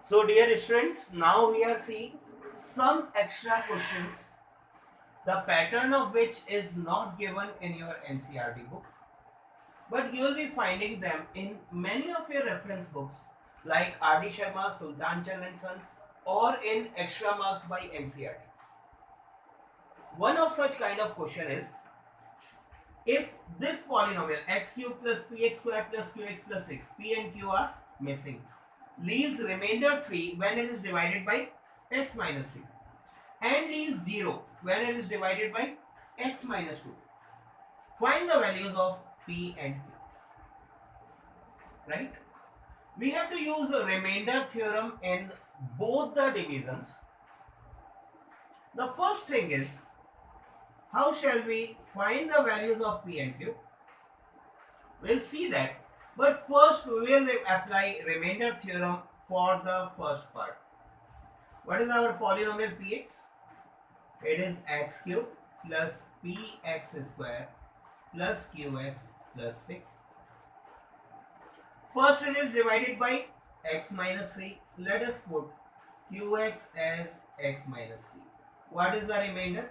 So dear students, now we are seeing some extra questions, the pattern of which is not given in your NCERT book, but you will be finding them in many of your reference books like R.D. Sharma, Sultan Chand and Sons, or in extra marks by NCERT. One of such kind of question is, if this polynomial x cube plus px square plus qx plus 6, p and q are missing, leaves remainder 3 when it is divided by x minus 3 and leaves 0 when it is divided by x minus 2. Find the values of p and q. Right? We have to use a remainder theorem in both the divisions. The first thing is, how shall we find the values of p and q? We'll see that. But first we will apply remainder theorem for the first part. What is our polynomial px? It is x cube plus px square plus qx plus 6. First it is divided by x minus 3. Let us put qx as x minus 3. What is the remainder?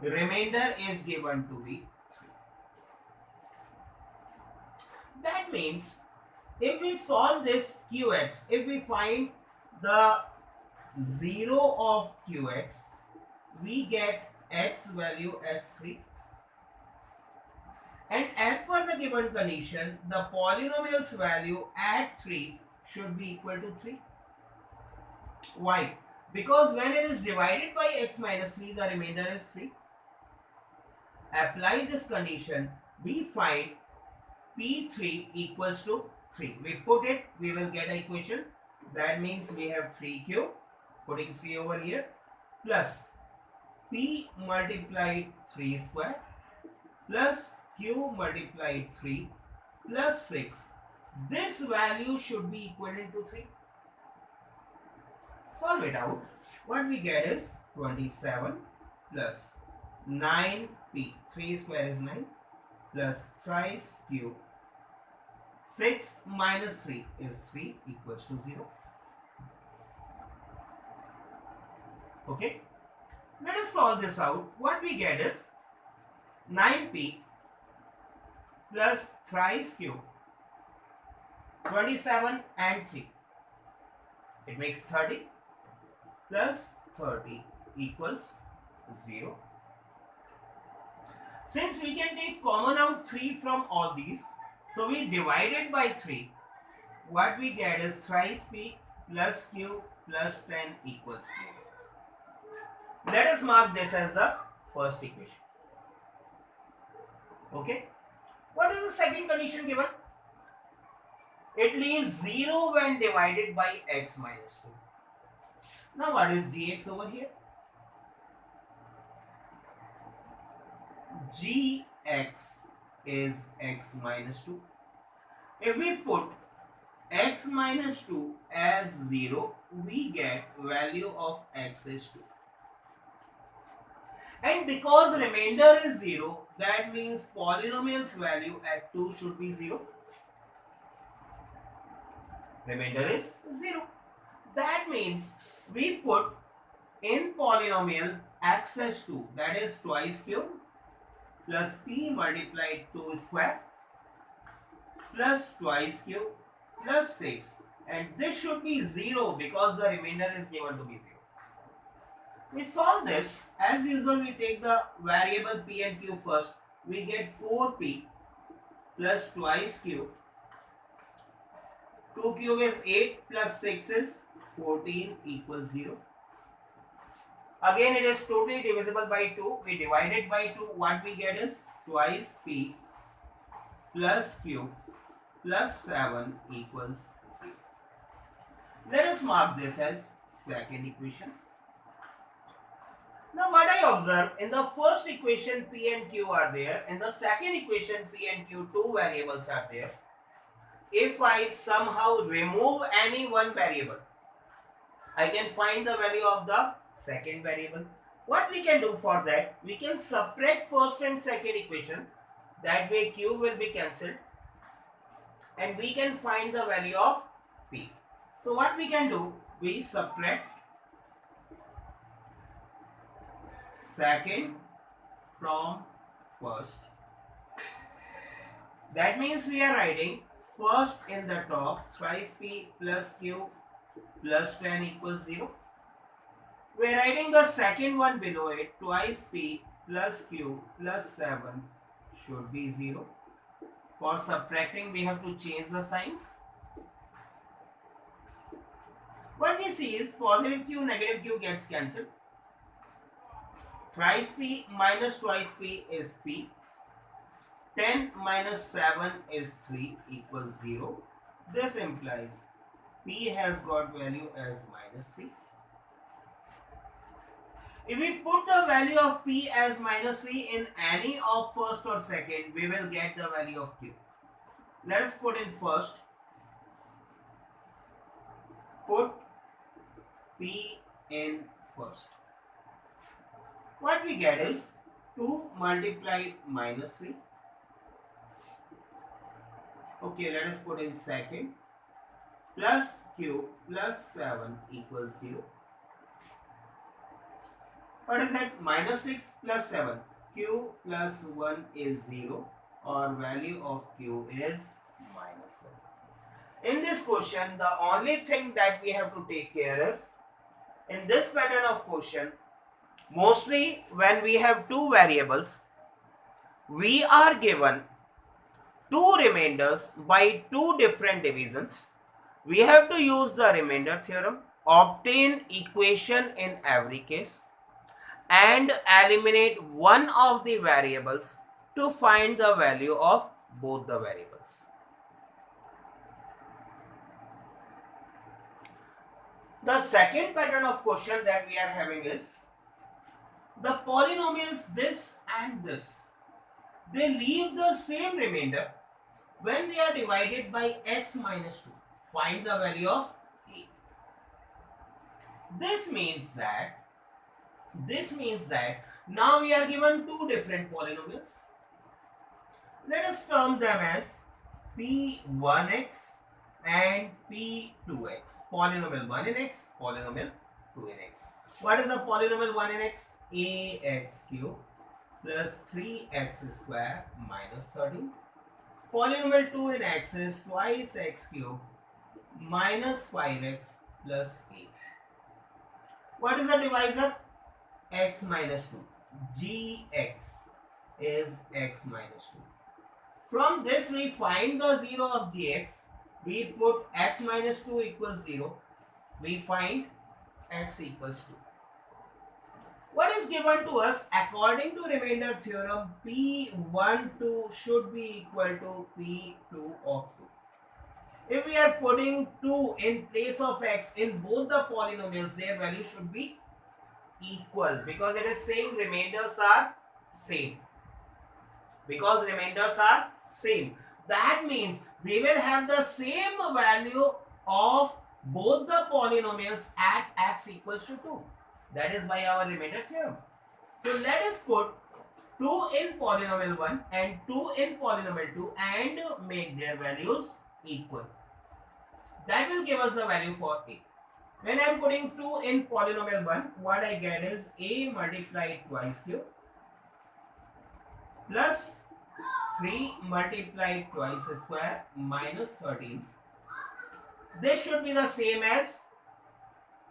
The remainder is given to be 3. That means if we solve this qx, if we find the 0 of qx, we get x value as 3. And as per the given condition, the polynomial's value at 3 should be equal to 3. Why? Because when it is divided by x minus 3, the remainder is 3. Apply this condition, we find P3 equals to 3. We put it, we will get an equation. That means we have 3q, putting 3 over here, plus P multiplied 3 square plus q multiplied 3 plus 6. This value should be equivalent to 3. Solve it out. What we get is 27 plus 9p. 3 square is 9 plus thrice q. 6 minus 3 is 3 equals to 0. Okay. Let us solve this out. What we get is 9p plus thrice q, 27 and 3. It makes 30 plus 30 equals 0. Since we can take common out 3 from all these, so we divide it by 3. What we get is thrice p plus q plus 10 equals 0. Let us mark this as the first equation. Okay. What is the second condition given? It leaves 0 when divided by x minus 2. Now what is dx over here? Gx is x minus 2. If we put x minus 2 as 0, we get value of x is 2. And because remainder is 0, that means polynomial's value at 2 should be 0. Remainder is 0. That means we put in polynomial x as 2, that is twice cube plus p multiplied 2 square plus twice cube plus 6, and this should be 0 because the remainder is given to be 0. We solve this. As usual, we take the variable p and q first. We get 4p plus twice q. 2 cube is 8 plus 6 is 14 equals 0. Again, it is totally divisible by 2. We divide it by 2. What we get is twice p plus q plus 7 equals 0. Let us mark this as second equation. Now what I observe, in the first equation p and q are there, in the second equation p and q, two variables are there. If I somehow remove any one variable, I can find the value of the second variable. What we can do for that, we can subtract first and second equation. That way q will be cancelled and we can find the value of p. So what we can do, we subtract second from first. That means we are writing first in the top, thrice p plus q plus 10 equals 0. We are writing the second one below it, twice p plus q plus 7 should be 0. For subtracting, we have to change the signs. What we see is positive q, negative q gets cancelled. Thrice p minus twice p is p. 10 minus 7 is 3 equals 0. This implies p has got value as minus 3. If we put the value of p as minus 3 in any of first or second, we will get the value of q. Let us put in first. Put p in first. What we get is 2 multiplied minus 3. Okay, let us put in second. Plus q plus 7 equals 0. What is that? Minus 6 plus 7. Q plus 1 is 0. Or value of q is minus 1. In this question, the only thing that we have to take care is, in this pattern of question, mostly when we have two variables, we are given two remainders by two different divisions. We have to use the remainder theorem, obtain equation in every case, and eliminate one of the variables to find the value of both the variables. The second pattern of question that we are having is the polynomials this and this. They leave the same remainder when they are divided by x minus 2. Find the value of a. This means that now we are given two different polynomials. Let us term them as p1x and p2x. Polynomial 1 in x, polynomial 2 in x. What is the polynomial 1 in x? Ax cube plus 3x square minus 13. Polynomial 2 in x is twice x cube minus 5x plus 8. What is the divisor? X minus 2. Gx is x minus 2. From this we find the 0 of gx. We put x minus 2 equals 0. We find x equals 2. What is given to us? According to remainder theorem, P12 should be equal to P2 of 2. If we are putting 2 in place of x in both the polynomials, their value should be equal because it is saying remainders are same. Because remainders are same. That means we will have the same value of both the polynomials at x equals to 2. That is by our remainder theorem. So let us put 2 in polynomial 1 and 2 in polynomial 2 and make their values equal. That will give us the value for a. When I am putting 2 in polynomial 1, what I get is a multiplied twice cube plus 3 multiplied twice square minus 13. This should be the same as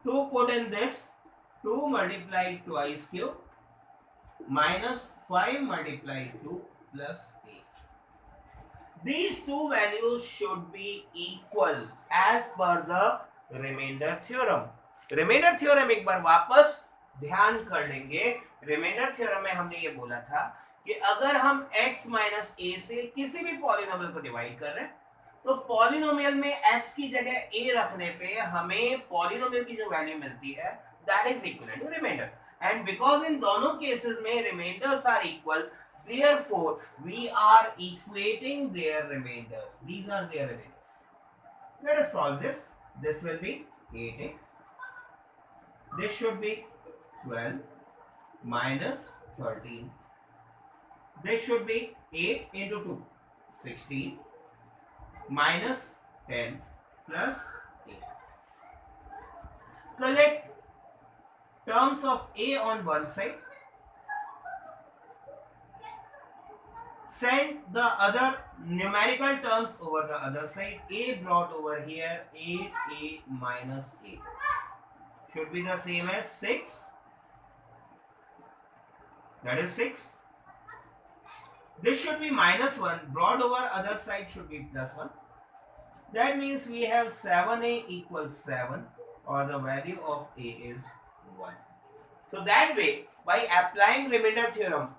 2 put in this 2 multiplied twice cube minus 5 multiplied 2 plus 8. These two values should be equal as per the remainder theorem. Remainder theorem एक बार वापस ध्यान कर लेंगे. Remainder theorem में हमने ये बोला था कि अगर हम x माइनस a से किसी भी पॉलिनोमियल को डिवाइड कर रहे हैं तो पॉलिनोमियल में x की जगह a रखने पे हमें पॉलिनोमियल की जो वैल्यू मिलती है that is equal to remainder. And because इन दोनों केसेस में remainders are equal, therefore we are equating their remainders. These are their remainders. Let us solve this. This will be 8a. This should be 12 minus 13. This should be 8 into 2, 16 minus 10 plus a. Collect terms of a on one side, send the other numerical terms over the other side. A brought over here, 8a minus a should be the same as 6. That is 6. This should be minus 1. Brought over other side should be plus 1. That means we have 7a equals 7, or the value of a is 1. So that way, by applying remainder theorem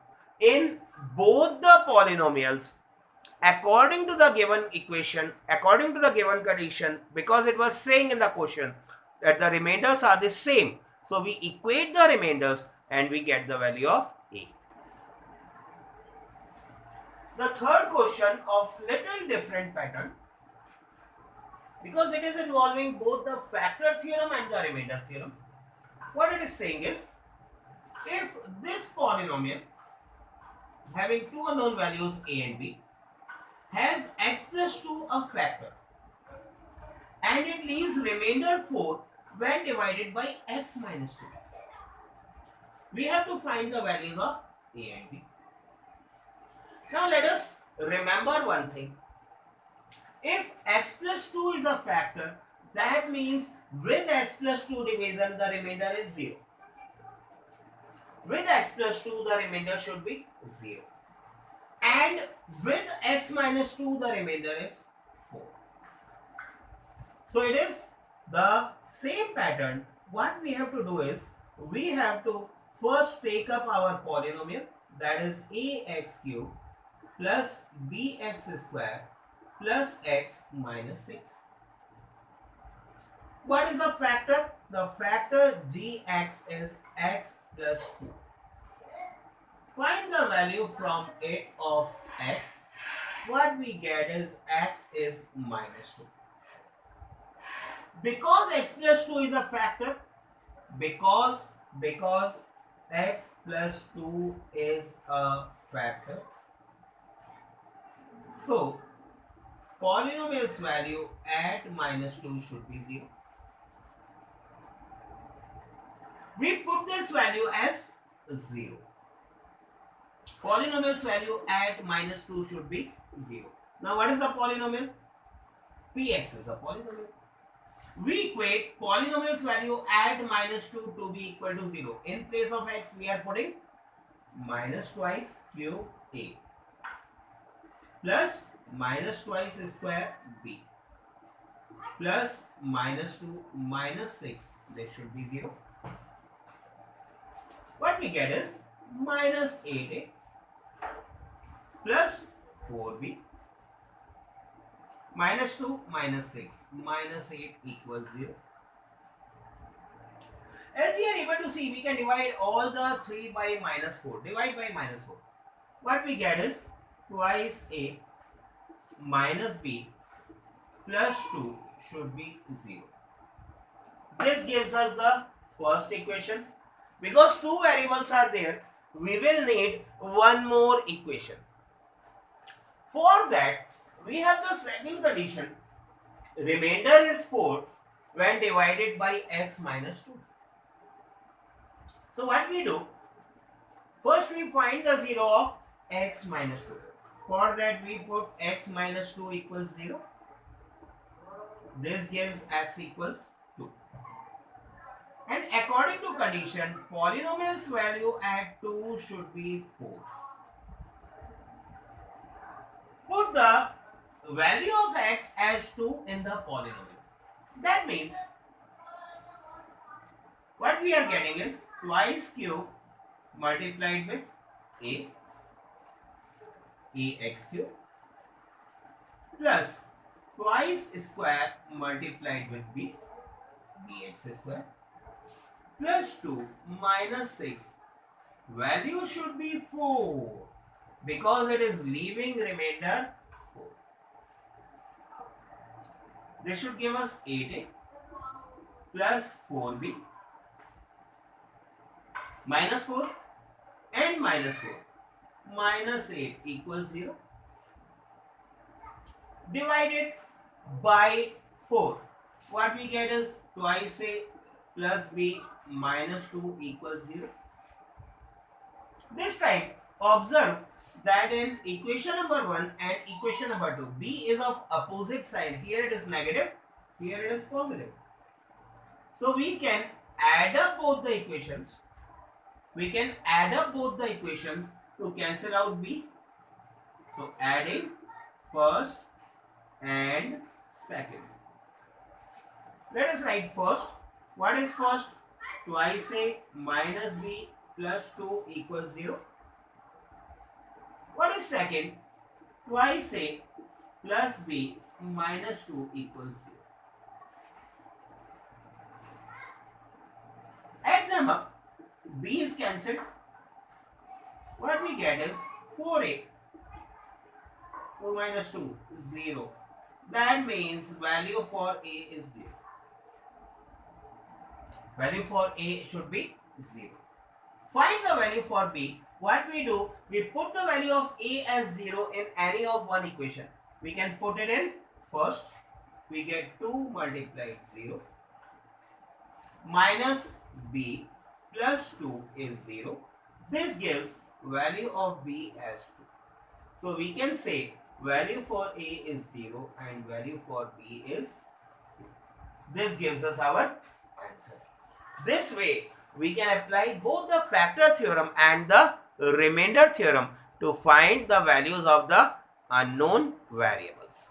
in both the polynomials, according to the given equation, according to the given condition, because it was saying in the question that the remainders are the same, so we equate the remainders and we get the value of a. The third question of little different pattern, because it is involving both the factor theorem and the remainder theorem. What it is saying is, if this polynomial having two unknown values a and b has x plus 2 a factor and it leaves remainder 4 when divided by x minus 2, we have to find the values of a and b. Now let us remember one thing. If x plus 2 is a factor, that means with x plus 2 division the remainder is 0. With x plus 2 the remainder should be 0. And with x minus 2 the remainder is 4. So it is the same pattern. What we have to do is, we have to first take up our polynomial, that is ax cube plus bx square plus x minus 6. What is the factor? The factor gx is x plus 2. Find the value from it of x. What we get is x is minus 2. Because x plus 2 is a factor, because x plus 2 is a factor, so polynomial's value at minus 2 should be 0. We put this value as 0. Polynomial's value at minus 2 should be 0. Now what is the polynomial? Px is a polynomial. We equate polynomial's value at minus 2 to be equal to 0. In place of x, we are putting minus twice cube a plus minus twice square b plus minus 2 minus 6. This should be 0. What we get is minus 8a plus 4b minus 2 minus 6 minus 8 equals 0. As we are able to see, we can divide all the 3 by minus 4. Divide by minus 4. What we get is twice a minus b plus 2 should be 0. This gives us the first equation. Because two variables are there, we will need one more equation. For that, we have the second condition. Remainder is 4 when divided by x minus 2. So what we do? First we find the 0 of x minus 2. For that we put x minus 2 equals 0. This gives x equals 2. And according to condition, polynomial's value at 2 should be 4. Put the value of x as 2 in the polynomial. That means what we are getting is twice cube multiplied with ax cube plus twice square multiplied with bx square plus 2 minus 6. Value should be 4 because it is leaving remainder 4. This should give us 8a plus 4b minus 4 and minus 4. Minus 8 equals 0. divided by 4. What we get is twice a plus b minus 2 equals 0. This time, observe that in equation number 1 and equation number 2, b is of opposite sign. Here it is negative, here it is positive. So we can add up both the equations. We can add up both the equations to cancel out b. So adding first and second. Let us write first. What is first? Twice a minus b plus 2 equals 0. What is second? Twice a plus b minus 2 equals 0. Add them up. B is cancelled. What we get is 4a. 4 minus 2, 0. That means value for a is 0. Value for a should be 0. Find the value for b. What we do, we put the value of a as 0 in any of one equation. We can put it in first. We get 2 multiplied 0 minus b plus 2 is 0. This gives value of b as 2. So we can say value for a is 0 and value for b is 2. This gives us our answer. This way we can apply both the factor theorem and the remainder theorem to find the values of the unknown variables.